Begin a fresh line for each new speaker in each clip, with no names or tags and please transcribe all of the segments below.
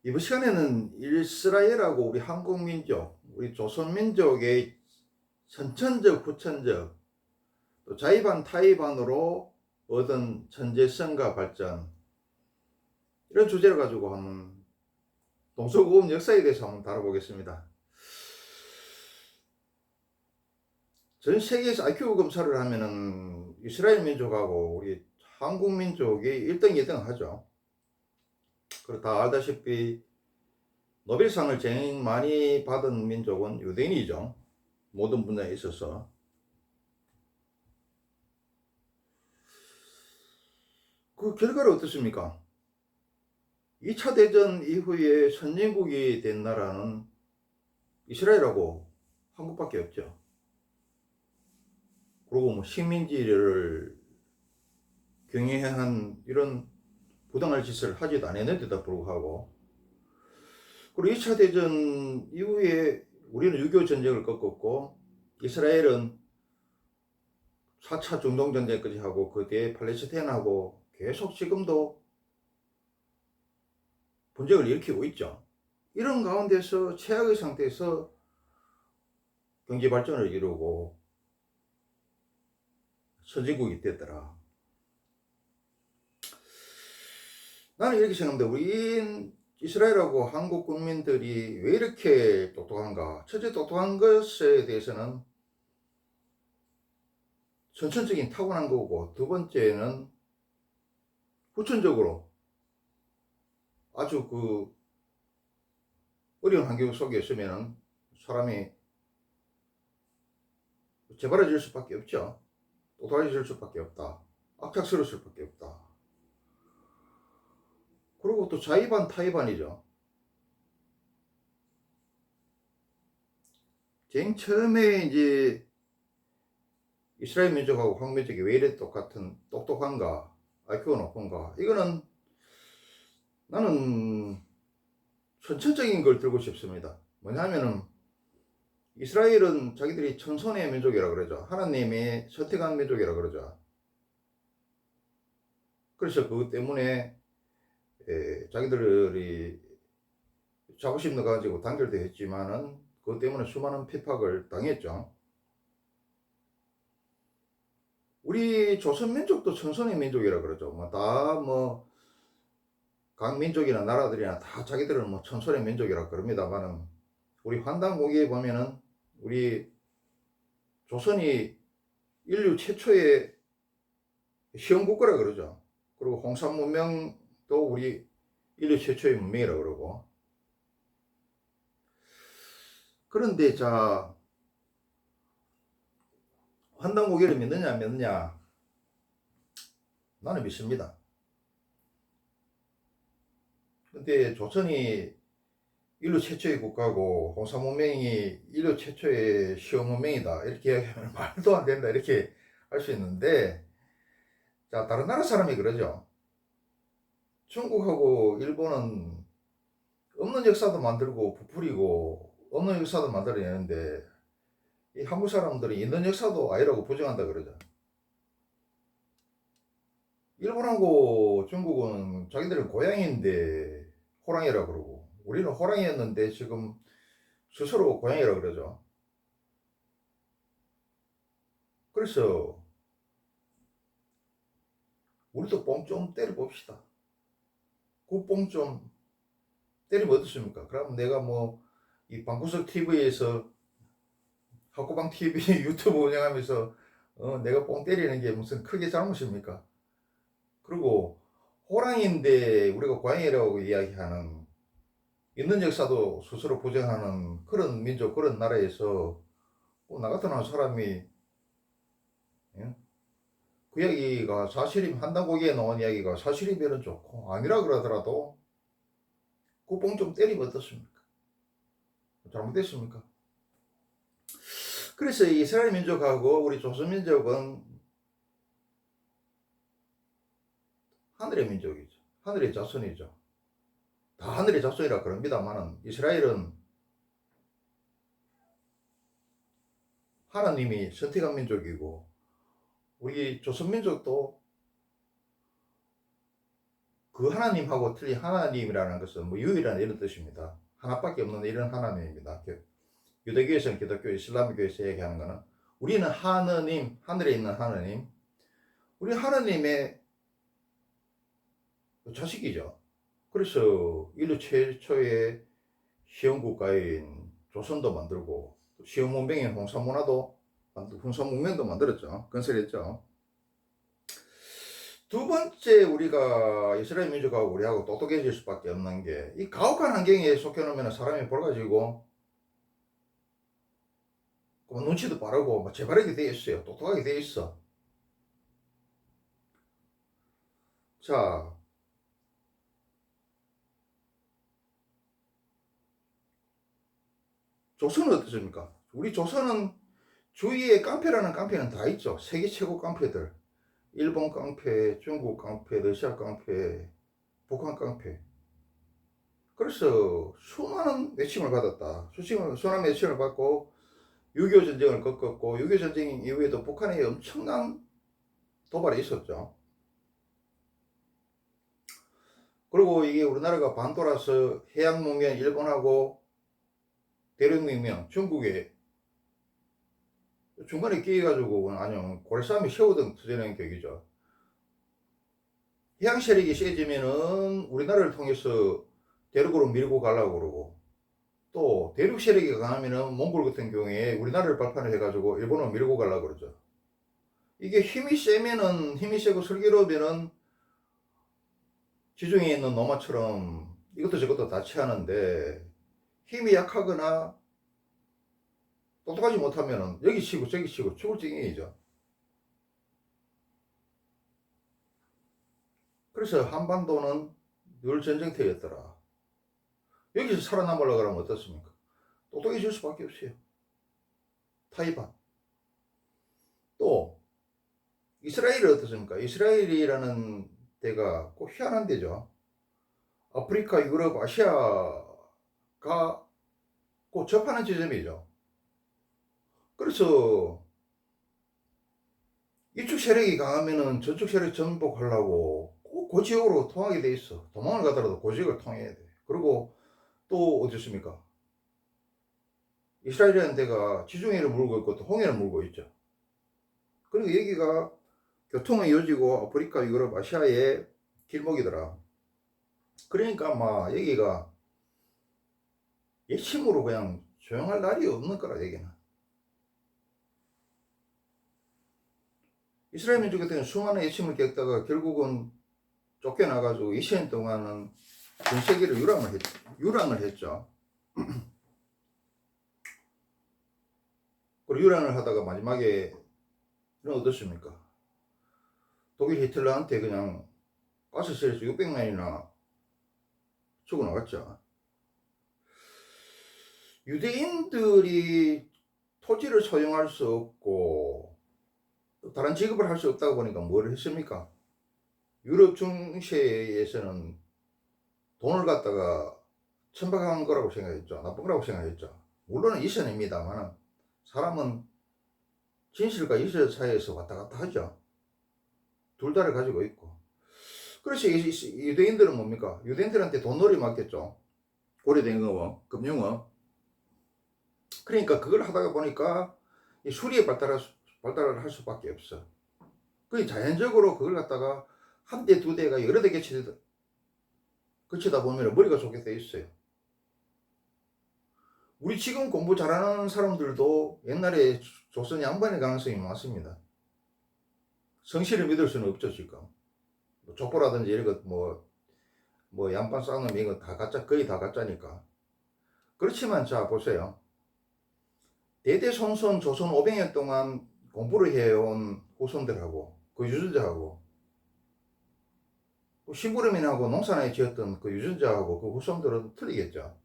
이번 시간에는 이스라엘하고 우리 한국민족, 우리 조선민족의 선천적, 후천적, 또 자의반, 타의반으로 얻은 천재성과 발전, 이런 주제를 가지고 한번 동서고금 역사에 대해서 한번 다뤄보겠습니다. 전 세계에서 IQ 검사를 하면은 이스라엘 민족하고 우리 한국 민족이 1등, 2등 하죠. 그리고 다 알다시피 노벨상을 제일 많이 받은 민족은 유대인이죠. 모든 분야에 있어서. 그 결과는 어떻습니까? 2차 대전 이후에 선진국이 된 나라는 이스라엘하고 한국밖에 없죠. 그리고 뭐 식민지를 경영한 이런 부당할 짓을 하지도 않았는데도 불구하고, 그리고 2차 대전 이후에 우리는 6.25 전쟁을 겪었고, 이스라엘은 4차 중동전쟁까지 하고, 그 뒤에 팔레스타인하고 계속 지금도 분쟁을 일으키고 있죠. 이런 가운데서 최악의 상태에서 경제 발전을 이루고 선진국이 됐더라. 나는 이렇게 생각합니다. 우리 이스라엘하고 한국 국민들이 왜 이렇게 똑똑한가? 첫째, 똑똑한 것에 대해서는 선천적인 타고난 거고, 두 번째는 후천적으로 아주 그 어려운 환경 속에 있으면 사람이 재발해질 수밖에 없죠. 똑똑해질 수밖에 없다. 악착스러울 수밖에 없다. 그리고 또 자의반, 타의반이죠. 제일 처음에 이제 이스라엘 민족하고 한국 민족이 왜 이래 똑똑한가, IQ가 높은가, 이거는 나는 선천적인 걸 들고 싶습니다. 뭐냐면은 이스라엘은 자기들이 천손의 민족이라 그러죠. 하나님이 선택한 민족이라 그러죠. 그래서 그것 때문에 자기들이 자부심도 가지고 단결도 했지만은 그것 때문에 수많은 핍박을 당했죠. 우리 조선민족도 천손의 민족이라 그러죠. 각 민족이나 나라들이나 다 자기들은 뭐 천손의 민족이라 그럽니다만은, 우리 환단고기에 보면은 우리 조선이 인류 최초의 시험국가라 그러죠. 그리고 홍산문명도 우리 인류 최초의 문명이라 그러고. 그런데 자, 환단고기를 믿느냐 안 믿느냐? 나는 믿습니다. 근데 조선이 인류 최초의 국가고 홍산문명이 인류 최초의 시험문명이다, 이렇게 이야기하면 말도 안 된다, 이렇게 할 수 있는데, 자, 다른 나라 사람이 그러죠. 중국하고 일본은 없는 역사도 만들고 부풀리고 없는 역사도 만들어내는데, 이 한국 사람들이 있는 역사도 아니라고 부정한다 그러죠. 일본하고 중국은 자기들은 고양이인데 호랑이라 그러고, 우리는 호랑이였는데 지금 스스로 고양이라 그러죠. 그래서 우리도 뽕 좀 때려봅시다. 그 뽕 좀 때리면 어떻습니까? 그럼 내가 뭐 이 방구석 TV에서, 학구방 TV 유튜브 운영하면서 내가 뽕 때리는 게 무슨 크게 잘못입니까? 그리고 호랑이인데 우리가 고양이라고 이야기하는, 있는 역사도 스스로 부정하는 그런 민족, 그런 나라에서 나 같은 사람이, 예? 그 이야기가 사실이면, 한단고기에 나온 이야기가 사실이면 좋고, 아니라 그러더라도 그 뽕 좀 때리면 어떻습니까? 잘못됐습니까? 그래서 이스라엘 민족하고 우리 조선민족은 하늘의 민족이죠. 하늘의 자손이죠. 다 하늘의 자손이라 그럽니다만은, 이스라엘은 하나님이 선택한 민족이고, 우리 조선민족도 그 하나님하고 틀린 하나님이라는 것은 뭐 유일한 이런 뜻입니다. 하나밖에 없는 이런 하나님입니다. 유대교에서는 기독교, 이슬람교에서 얘기하는 것은 우리는 하느님, 하늘에 있는 하느님, 우리 하나님의 자식이죠. 그래서 인류 최초의 시험국가인 조선도 만들고 시험문명인 홍산문명도 만들었죠. 건설했죠. 두 번째, 우리가 이스라엘 민족하고 우리하고 똑똑해질 수밖에 없는 게 이 가혹한 환경에 속해 놓으면 사람이 볼가지고 눈치도 빠르고 뭐 재발하게 돼 있어요. 똑똑하게 돼 있어. 자, 조선은 어떻습니까? 우리 조선은 주위에 깡패라는 깡패는 다 있죠. 세계 최고 깡패들. 일본 깡패, 중국 깡패, 러시아 깡패, 북한 깡패. 그래서 수많은 외침을 받았다. 수많은 외침을 받고 6.25 전쟁을 겪었고 6.25 전쟁 이후에도 북한에 엄청난 도발이 있었죠. 그리고 이게 우리나라가 반도라서 해양문명 일본하고 대륙문명 중국에 중간에 끼어가지고 아니면 고래싸움이 세우던 투쟁한 격이죠. 해양 세력이 세지면은 우리나라를 통해서 대륙으로 밀고 가려고 그러고, 또 대륙 세력이 강하면은 몽골 같은 경우에 우리나라를 발판을 해가지고 일본으로 밀고 가려고 그러죠. 이게 힘이 세고 슬기로우면은 지중해에 있는 노마처럼 이것도 저것도 다 취하는데, 힘이 약하거나 똑똑하지 못하면은 여기 치고 저기 치고 죽을 징이죠. 그래서 한반도는 늘 전쟁터였더라. 여기서 살아남으려고 그러면 어떻습니까? 똑똑해질 수밖에 없어요. 타이반. 또 이스라엘은 어떻습니까? 이스라엘이라는 데가 꼭 희한한 데죠. 아프리카, 유럽, 아시아가 꼭 접하는 지점이죠. 그래서 이쪽 세력이 강하면은 저쪽 세력 전복하려고 꼭 그 지역으로 통하게 돼 있어. 도망을 가더라도 그 지역을 통해야 돼. 그리고 또 어디 있습니까? 이스라엘이라는 데가 지중해를 물고 있고 또 홍해를 물고 있죠. 그리고 여기가 교통은 이어지고 아프리카, 유럽, 아시아의 길목이더라. 그러니까 막 여기가 예침으로 그냥 조용할 날이 없는 거라 여기는. 이스라엘 민족 같은 경우는 수많은 예침을 겪다가 결국은 쫓겨나가지고 20년 동안은 전 세계를 유랑을 했죠. 그리고 유랑을 하다가 마지막에 어떻습니까? 독일 히틀러한테 그냥 가스실에서 600만이나 죽어나갔죠. 유대인들이 토지를 소유할 수 없고 또 다른 직업을 할 수 없다고 보니까 뭘 했습니까? 유럽 중세에서는 돈을 갖다가 천박한 거라고 생각했죠. 나쁜 거라고 생각했죠. 물론 있어냅니다만 사람은 진실과 이실 사이에서 왔다 갔다 하죠. 둘 다를 가지고 있고. 그래서 유대인들은 뭡니까? 유대인들한테 돈놀이 맡겼죠. 고려된 거, 금융업. 그러니까 그걸 하다가 보니까 이 수리에 발달을 할 수밖에 없어. 그 자연적으로 그걸 갖다가 한 대, 두 대가 여러 대 거치다 보면 머리가 좋게 돼 있어요. 우리 지금 공부 잘하는 사람들도 옛날에 조선 양반의 가능성이 많습니다. 성실을 믿을 수는 없죠, 지금. 족보라든지 이런 것, 뭐 양반 싸우는 이거 다 가짜, 거의 다 가짜니까. 그렇지만 자, 보세요. 대대손손 조선 500년 동안 공부를 해온 후손들하고 그 유전자하고 심부름인하고 농사나에 지었던 그 유전자하고 그 후손들은 틀리겠죠.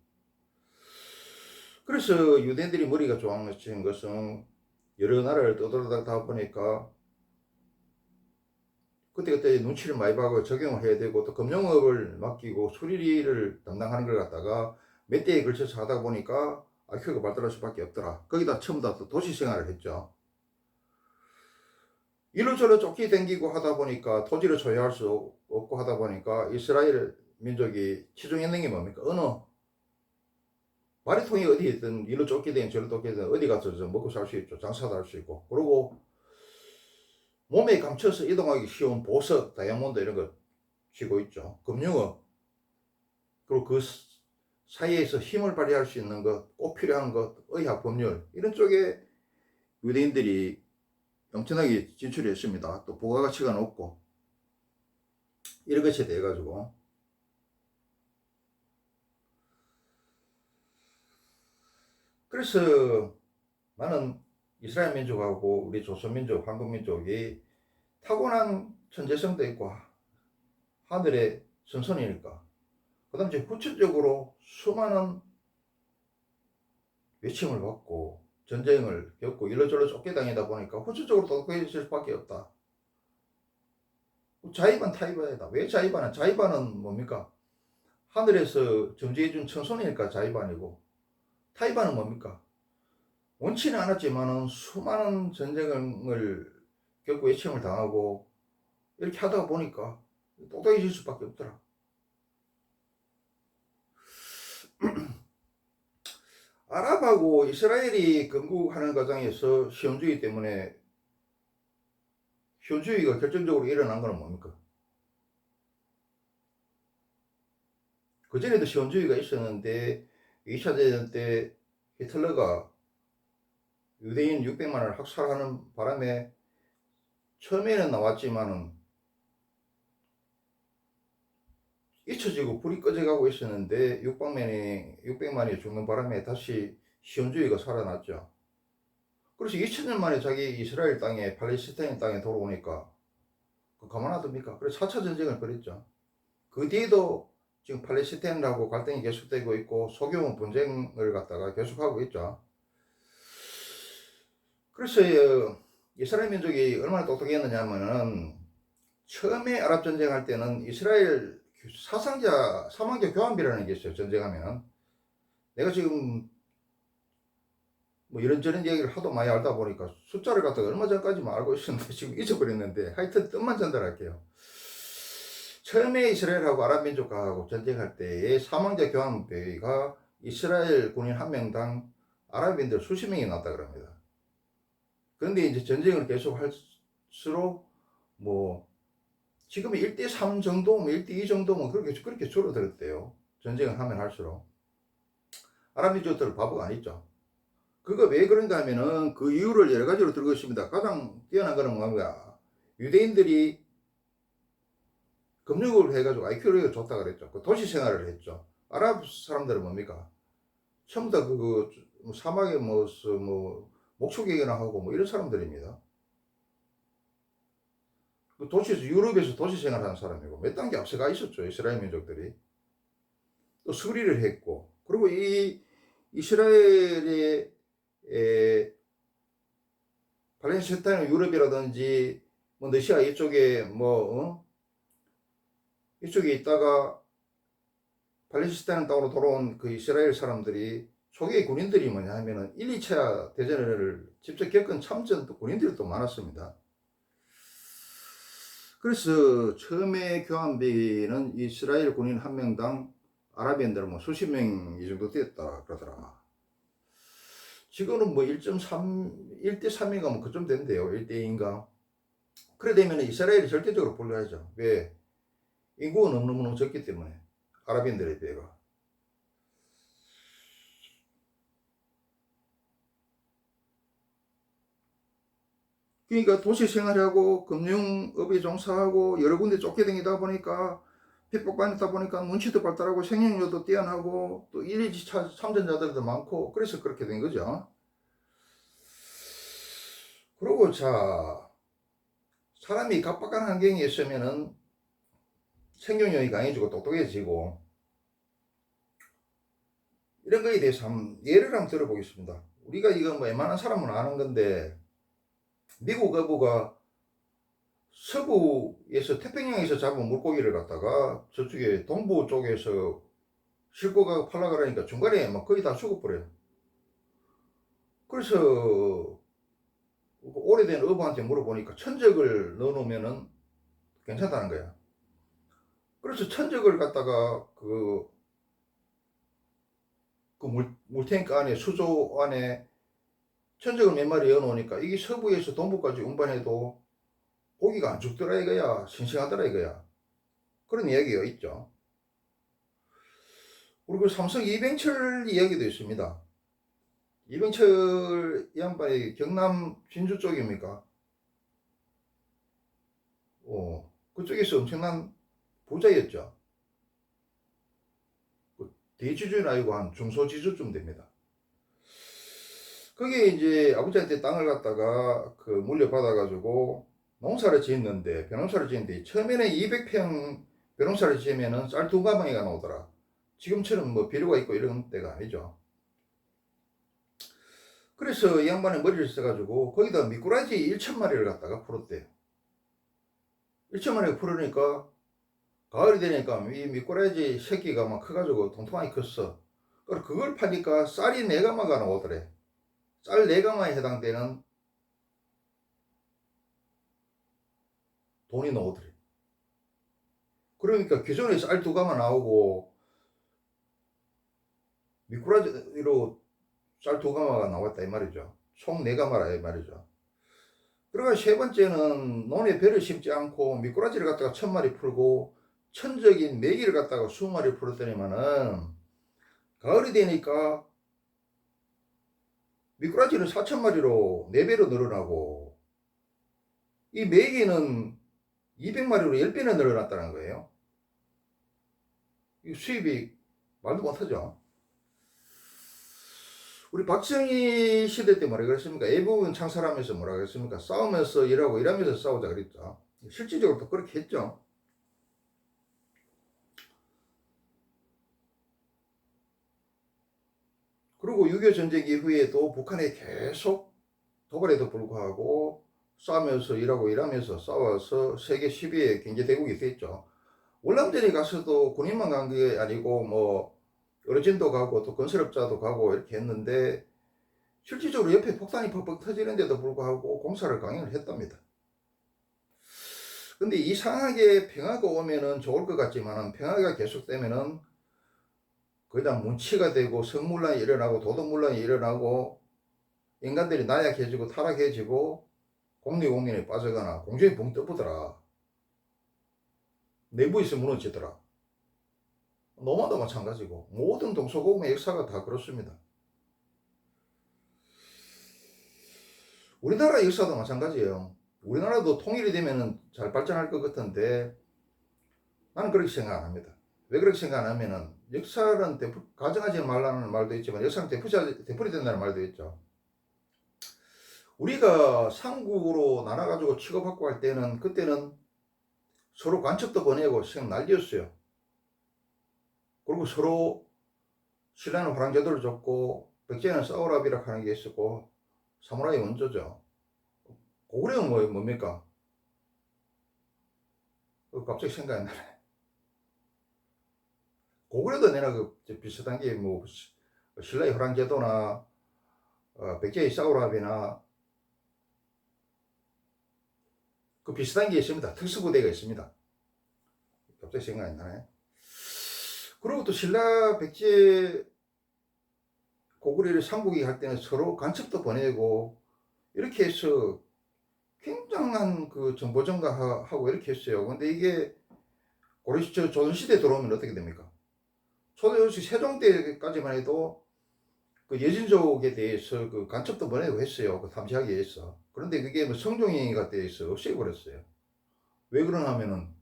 그래서 유대인들이 머리가 좋아진 것은 여러 나라를 떠돌아다니다 보니까 그때그때 눈치를 많이 봐고 적용을 해야 되고 또 금융업을 맡기고 수리를 담당하는 걸 갖다가 몇 대에 걸쳐서 하다 보니까 IQ가 발달할 수밖에 없더라. 거기다 처음 다 또 도시 생활을 했죠. 이로저로 쫓기댕기고 하다 보니까 토지를 소유할 수 없고 하다 보니까 이스라엘 민족이 치중했는 게 뭡니까? 언어. 말이통이 어디 있든 이로 쫓기든 저로 쫓기든 어디 가서 좀 먹고 살 수 있죠. 장사도 할 수 있고. 그리고 몸에 감춰서 이동하기 쉬운 보석, 다이아몬드 이런 거 쥐고 있죠. 금융업. 그리고 그 사이에서 힘을 발휘할 수 있는 것, 꼭 필요한 것, 의학, 법률 이런 쪽에 유대인들이 엄청나게 진출했습니다. 또 부가가치가 높고 이런 것에 대해 가지고 그래서 나는 이스라엘 민족하고 우리 조선민족, 한국민족이 타고난 천재성도 있고 하늘의 선선이니까 그 다음 이제 후천적으로 수많은 외침을 받고 전쟁을 겪고 일로저로 쫓겨다니다 보니까 후천적으로 똑똑해질 수밖에 없다. 자의반 타의반이다. 왜 자의반은? 자의반은 뭡니까? 하늘에서 점지해준 청소년이니까 자의반이고 타의반은 뭡니까? 원치는 않았지만은 수많은 전쟁을 겪고 외침을 당하고 이렇게 하다가 보니까 똑똑해질 수밖에 없더라. 아랍하고 이스라엘이 건국하는 과정에서 시온주의 때문에 시온주의가 결정적으로 일어난 건 뭡니까? 그전에도 시온주의가 있었는데 2차 대전 때 히틀러가 유대인 600만을 학살하는 바람에 처음에는 나왔지만은 잊혀지고 불이 꺼져가고 있었는데 600만이 죽는 바람에 다시 시온주의가 살아났죠. 그래서 2000년 만에 자기 이스라엘 땅에 팔레스타인 땅에 돌아오니까 가만 놔둡니까? 그래서 4차 전쟁을 벌였죠. 그 뒤에도 지금 팔레스타인하고 갈등이 계속되고 있고 소규모 분쟁을 갖다가 계속하고 있죠. 그래서 이스라엘 민족이 얼마나 똑똑했느냐 하면은 처음에 아랍 전쟁할 때는 이스라엘 사망자 교환비라는 게 있어요. 전쟁하면 내가 지금 뭐 이런저런 얘기를 하도 많이 알다 보니까 숫자를 갖다가 얼마 전까지만 알고 있었는데 지금 잊어버렸는데 하여튼 뜻만 전달할게요. 처음에 이스라엘하고 아랍 민족하고 전쟁할 때의 사망자 교환비가 이스라엘 군인 한 명당 아랍인들 수십 명이 났다 그럽니다. 그런데 이제 전쟁을 계속 할수록 뭐 지금 1대3 정도, 1대2 정도면 그렇게 줄어들었대요. 전쟁을 하면 할수록. 아랍 민족들은 바보가 아니죠. 그거 왜 그런가 하면은 그 이유를 여러 가지로 들고 있습니다. 가장 뛰어난 거는 뭔가 유대인들이 금융을 해가지고 IQ를 좋다 그랬죠. 그 도시 생활을 했죠. 아랍 사람들은 뭡니까? 전부 다 사막에 목축이나 하고 뭐 이런 사람들입니다. 그 도시에서 유럽에서 도시 생활하는 사람이고 몇 단계 앞서가 있었죠. 이스라엘 민족들이. 또 수리를 했고 그리고 이 이스라엘의 팔레스타인 유럽이라든지 뭐 러시아 이쪽에 이쪽에 있다가 팔레스타인 땅으로 돌아온 그 이스라엘 사람들이 초기의 군인들이 뭐냐 하면은 1, 2차 대전을 직접 겪은 참전 군인들이 또 많았습니다. 그래서 처음에 교환비는 이스라엘 군인 한 명당 아랍인들 뭐 수십 명 이 정도 됐다 그러더라. 지금은 뭐 1.3, 1대3인가 뭐 그쯤 된대요. 1대2인가. 그래 되면 이스라엘이 절대적으로 불리하죠. 왜? 인구가 너무너무 적기 때문에. 아랍인들에 비해가. 그러니까 도시 생활하고 금융업에 종사하고 여러 군데 쫓겨다니다 보니까 핍박받다 보니까 눈치도 발달하고 생명력도 뛰어나고 또 1, 2차 참전자들도 많고 그래서 그렇게 된 거죠. 그리고 자 사람이 각박한 환경에 있으면은 생존력이 강해지고 똑똑해지고 이런 거에 대해서 예를 한번 들어보겠습니다. 우리가 이거 뭐 웬만한 사람은 아는 건데 미국 어부가 서부에서 태평양에서 잡은 물고기를 갖다가 저쪽에 동부 쪽에서 싣고 가고 팔라 그러니까 중간에 막 거의 다 죽어버려요. 그래서 오래된 어부한테 물어보니까 천적을 넣어놓으면은 괜찮다는 거야. 그래서 천적을 갖다가 물탱크 안에, 수조 안에 천적을 몇 마리 넣어놓으니까 이게 서부에서 동부까지 운반해도 고기가 안 죽더라 이거야. 싱싱하더라 이거야. 그런 이야기가 있죠. 그리고 삼성 이병철 이야기도 있습니다. 이병철 이 양반이 경남 진주 쪽입니까? 그쪽에서 엄청난 부자였죠. 대지주는 아니고 한 중소지주쯤 됩니다. 거기에 이제 아버지한테 땅을 갖다가 물려받아가지고 농사를 지었는데, 벼농사를 지었는데, 처음에는 200평 벼농사를 지으면은 쌀 2가마니가 나오더라. 지금처럼 뭐 비료가 있고 이런 때가 아니죠. 그래서 이 양반의 머리를 써가지고 거기다 미꾸라지 1,000마리를 갖다가 풀었대요. 1,000마리를 풀으니까 가을이 되니까 이 미꾸라지 새끼가 막 커가지고 통통하게 컸어. 그걸 파니까 쌀이 4가마가 나오더래. 쌀 4가마에 해당되는 돈이 나오더래. 그러니까 기존에 쌀 2가마 나오고 미꾸라지로 쌀 2가마가 나왔다 이 말이죠. 총 4가마라 이 말이죠. 그러니까 세 번째는 논에 배를 심지 않고 미꾸라지를 갖다가 1,000마리 풀고 천적인 메기를 갖다가 20마리 풀었더니만은 가을이 되니까 미꾸라지는 4,000마리로 4배로 늘어나고 이 메기는 200마리로 10배나 늘어났다는 거예요. 이 수입이 말도 못하죠. 우리 박정희 시대 때 뭐라 그랬습니까? 애국은 창설하면서 뭐라 그랬습니까? 싸우면서 일하고 일하면서 싸우자 그랬죠. 실질적으로 또 그렇게 했죠. 그리고 6.25 전쟁 이후에도 북한에 계속 도발에도 불구하고 싸우면서 일하고 일하면서 싸워서 세계 10위의 경제대국이 됐죠. 월남전에 가서도 군인만 간 게 아니고 뭐 어르신도 가고 또 건설업자도 가고 이렇게 했는데 실질적으로 옆에 폭탄이 퍽퍽 터지는데도 불구하고 공사를 강행을 했답니다. 근데 이상하게 평화가 오면은 좋을 것 같지만 평화가 계속되면은 그냥 문치가 되고 성문란이 일어나고 도덕문란이 일어나고 인간들이 나약해지고 타락해지고 공리공연에 빠져가나 공중에 붕 떠보더라. 내부에서 무너지더라. 노마도 마찬가지고 모든 동서고금의 역사가 다 그렇습니다. 우리나라 역사도 마찬가지예요. 우리나라도 통일이 되면 잘 발전할 것 같은데 나는 그렇게 생각 안 합니다. 왜 그렇게 생각 안 하면은 역사는 가정하지 말라는 말도 있지만 역사는 되풀이 된다는 말도 있죠. 우리가 삼국으로 나눠가지고 취급받고 할 때는 그때는 서로 간첩도 보내고 지금 난리였어요. 그리고 서로 신라는 화랑제도를 줬고 백제는 사우라비라 하는 게 있었고 사무라이 원조죠. 고구려는 뭡니까? 갑자기 생각이 안 나네. 고구려도 내나 비슷한 게 뭐 신라의 화랑제도나 백제의 사우라비나 비슷한 게 있습니다. 특수부대가 있습니다. 갑자기 생각이 안 나네. 그리고 또 신라 백제 고구려를 삼국이 할 때는 서로 간첩도 보내고 이렇게 해서 굉장한 정보 전가하고 이렇게 했어요. 근데 이게 조선시대 들어오면 어떻게 됩니까? 세종 때까지만 해도 여진족에 대해서 간첩도 보내고 했어요. 탐지하기 위해서. 그런데 그게 뭐 성종이가 돼서 없애버렸어요. 왜 그러나 하면은,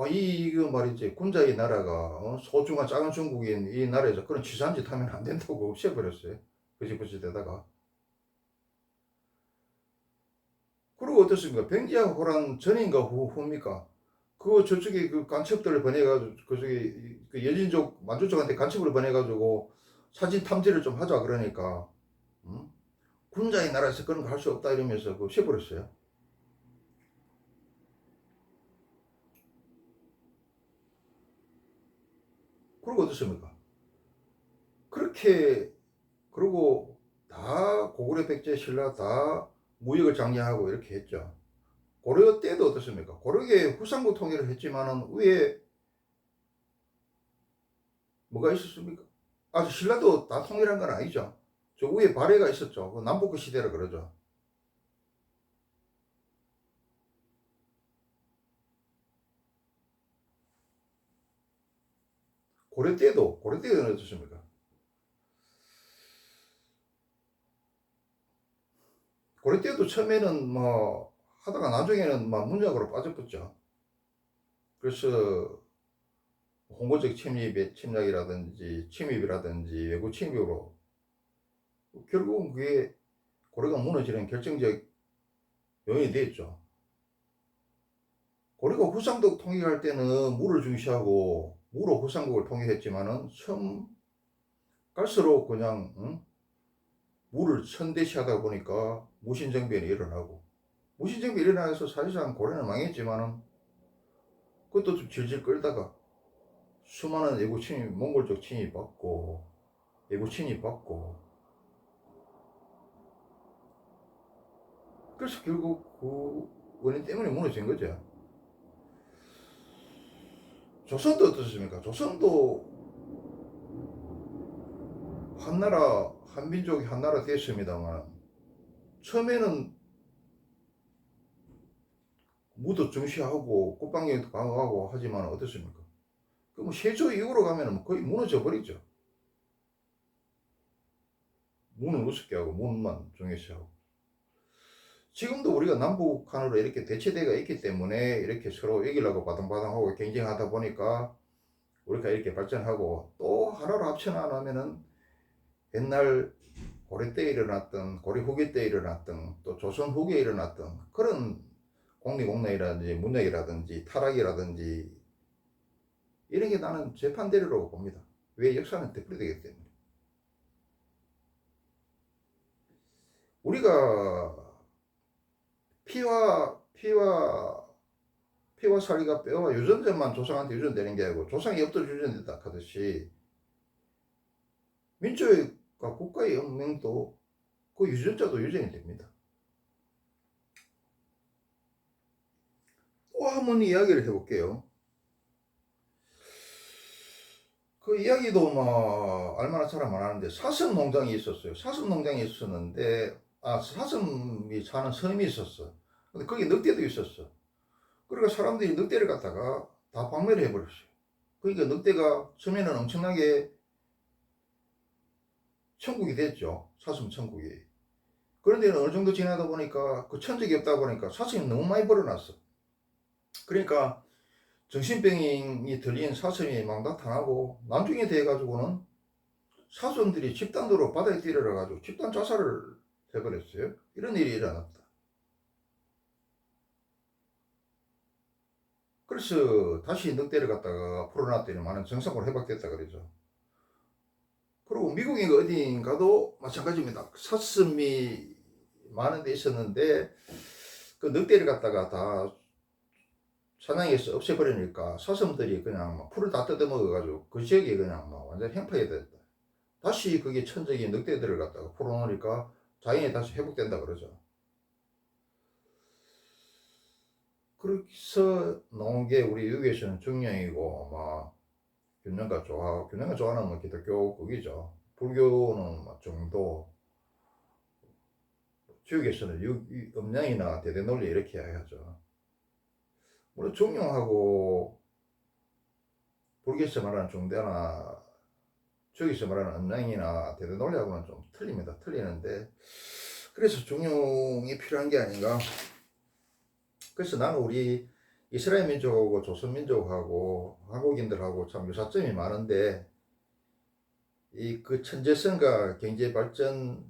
이거 말이지, 군자의 나라가, 소중한 작은 중국인 이 나라에서 그런 치사한 짓 하면 안 된다고 없애버렸어요. 그지부지되다가. 그리고 어떻습니까? 병지와 호란 전인가 후입니까? 저쪽에 간첩들을 보내가지고, 그쪽에 여진족, 만주족한테 간첩을 보내가지고 사진 탐지를 좀 하자 그러니까, 군자의 나라에서 그런 거 할 수 없다 이러면서 없애버렸어요. 그리고 어떻습니까? 그렇게, 그리고 다 다 고구려, 백제, 신라 다 무역을 장려하고 이렇게 했죠. 고려 때도 어떻습니까? 고려의 후삼국 통일을 했지만은 위에 뭐가 있었습니까? 아주 신라도 다 통일한 건 아니죠. 저 위에 발해가 있었죠. 그 남북 시대라 그러죠. 고려 때는 어떻습니까? 고려 때도 처음에는 뭐 하다가 나중에는 막 문약으로 빠져붙죠. 그래서 홍보적 침략이라든지 침입이라든지 외국 침입으로 결국은 그게 고려가 무너지는 결정적 요인이 됐죠. 고려가 후삼국 통일할 때는 무를 중시하고 무로 후삼국을 통일했지만은 처음 갈수록 그냥 무를 천대시하다 보니까 무신정변이 일어나고 무신정변이 일어나서 사실상 고려는 망했지만은 그것도 좀 질질 끌다가 수많은 외국 침입, 몽골적 침입 받고 외국 침입 받고 그래서 결국 그 원인 때문에 무너진 거죠. 조선도 어떻습니까? 조선도 한나라, 한민족이 한나라 됐습니다만 처음에는 무도 중시하고 국방력도 강화하고 하지만 어떻습니까? 그럼 세조 이후로 가면 거의 무너져 버리죠. 무는 우습게 하고 문만 중요시하고. 지금도 우리가 남북한으로 이렇게 대체대가 있기 때문에 이렇게 서로 이기려고 바등바등하고 경쟁하다 보니까 우리가 이렇게 발전하고 또 하나로 합쳐나가면은 옛날 고려 때 일어났던 고려 후기 때 일어났던 또 조선 후기에 일어났던 그런 공리공락이라든지 문맥이라든지 타락이라든지 이런 게 나는 재판대로라고 봅니다. 왜? 역사는 되풀이되기 때문에. 우리가 피와 살이가 뼈와 유전자만 조상한테 유전되는 게 아니고 조상이 없던 유전된다 하듯이 민족과 국가의 운명도 그 유전자도 유전이 됩니다. 또 한 번 이야기를 해볼게요. 그 이야기도 뭐 얼마나 사람 안 하는데 사슴 농장이 있었어요. 사슴 농장이 있었는데 사슴이 사는 섬이 있었어. 근데 거기 늑대도 있었어. 그러니까 사람들이 늑대를 갖다가 다 박멸을 해버렸어요. 그러니까 늑대가 처음에는 엄청나게 천국이 됐죠. 사슴 천국이. 그런데 어느 정도 지나다 보니까 그 천적이 없다 보니까 사슴이 너무 많이 벌어났어. 그러니까 정신병이 들린 사슴이 막 나타나고 나중에 돼가지고는 사슴들이 집단으로 바다에 뛰어들어가지고 집단 자살을 해버렸어요. 이런 일이 일어났다. 그래서 다시 늑대를 갖다가 풀어놨더니 많은 정상으로 회복됐다 그러죠. 그리고 미국인 어디인가도 마찬가지입니다. 사슴이 많은 데 있었는데 그 늑대를 갖다가 다 사냥해서 없애버리니까 사슴들이 그냥 막 풀을 다 뜯어먹어가지고 그 지역이 그냥 막 완전 행파가 됐다. 다시 그게 천적인 늑대들을 갖다가 풀어놓으니까 자연이 다시 회복된다 그러죠. 그래서 나온 게 우리 유교에서는 중령이고 막 균형과 조화는 뭐 기독교 극이죠. 불교는 뭐 정도, 주역에서는 음양이나 대대논리 이렇게 이야기하죠. 물론 중용하고 불교에서 말하는 중대나 주역에서 말하는 음양이나 대대논리하고는 좀 틀립니다. 틀리는데 그래서 중용이 필요한 게 아닌가. 그래서 나는 우리 이스라엘 민족하고 조선 민족하고 한국인들하고 참 유사점이 많은데 이 그 천재성과 경제 발전이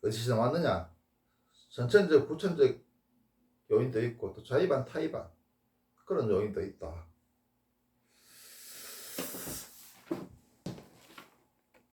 어디서 왔느냐? 선천적, 후천적 요인도 있고 또 자의반, 타의반 그런 요인도 있다.